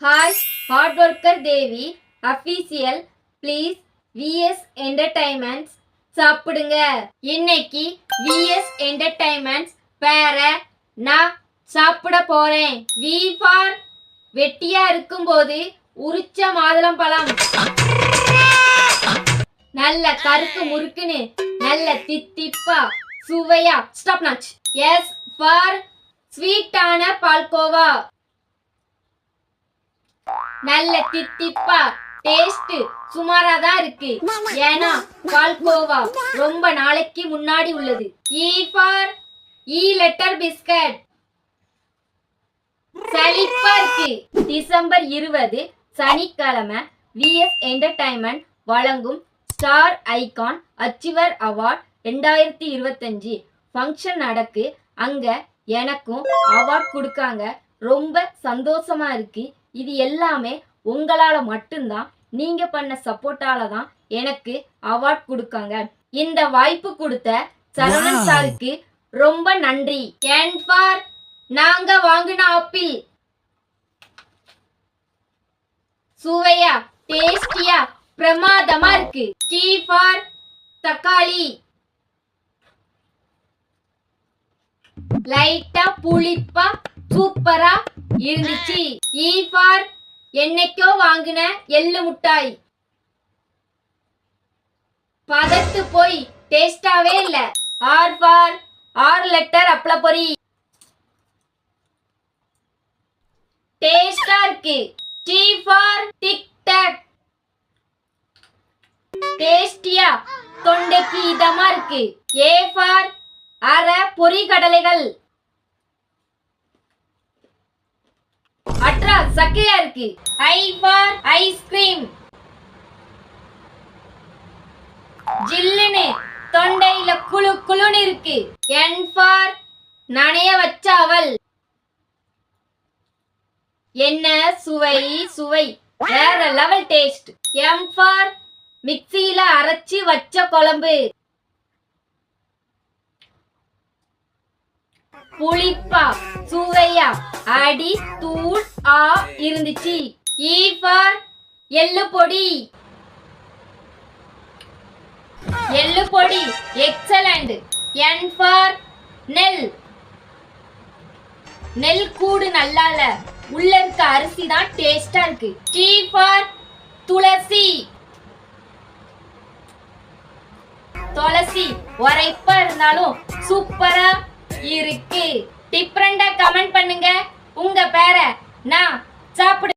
Hi hard worker Devi official please VS entertainments சாப்பிடுங்க. இன்னைக்கு vs entertainments பேர நான் சாப்பிட போறேன். வி ஃபார் வெட்டியா இருக்கும்போது உரிச்ச மாதுளம்பழம், நல்ல கருக்கு முறுக்குன்னு நல்ல தித்திப்பா சுவையா ஸ்டாப் நாச். எஸ் ஃபார் ஸ்வீட்டான பால்கோவா, நல்ல தித்திப்பா டேஸ்ட் சுமாரா தான் இருக்கு. ஏன்னா பால்கோவா ரொம்ப நாளைக்கு முன்னாடி உள்ளது. இ ஃபார் இ லெட்டர் பிஸ்கட், சலிப்பா இருக்கு. டிசம்பர் 20 சனிக்கிழமை விஎஸ் என்டர்டைன்மெண்ட் வழங்கும் star icon achiever award 2025 function நடக்கு. அங்க எனக்கும் அவார்ட் கொடுக்காங்க. ரொம்ப சந்தோஷமா இருக்கு. இது எல்லாமே உங்களால மட்டும்தான், நீங்க பண்ண சப்போர்ட்டால தான் எனக்கு அவார்ட் கொடுக்காங்க. இந்த வாய்ப்பு கொடுத்த சரவணன் சாருக்கு ரொம்ப நன்றி. என் ஃபார் நாங்க வாங்கின ஆப்பிள், சுவையா டேஸ்டியா பிரமாதமா இருக்கு. டி ஃபார் தக்காளி, லைட்டா புளிப்பா சூப்பரா இருந்துச்சு. இ ஃபார் என்னைக்கோ வாங்கின எள்ளு முட்டாய், பதத்து போய் டேஸ்டாவே இல்ல. ஆர் ஃபார் 6 லெட்டர் அப்பளப்பொரி, டேஸ்டா இருக்கு. டி ஃபார் டிக் டாக், டேஸ்டியா தொண்டைக்கு இதமா இருக்கு. ஏ ஃபார் அரை பொரி கடலைகள், அட்ரா சக்கையா இருக்கு. ஐ ஃபார் ஐஸ்கிரீம், ஜில்லுன்னு தொண்டையில குளு குளுன்னு இருக்கு. என் ஃபார் நனைய வச்ச அவல், என்ன சுவை சுவை, வேற லெவல் டேஸ்ட். எம் ஃபார் மிக்ஸியில அரைச்சி வச்ச குழம்பு, புளிப்பா சுவையா அடி தூள் ஆ இருந்துச்சு. இ ஃபார் எள்ளு பொடி, எள்ளு பொடி எக்ஸலண்ட். என் ஃபார் நெல், நெல் கூடு நல்லால, உள்ள இருக்க அரிசி தான் டேஸ்டா இருக்கு. டி ஃபார் துளசி, துளசி உரைப்பா இருந்தாலும் சூப்பரா இருக்கு. டிஃபரெண்டா கமெண்ட் பண்ணுங்க. உங்க பேரை நான் சாப்பிடு.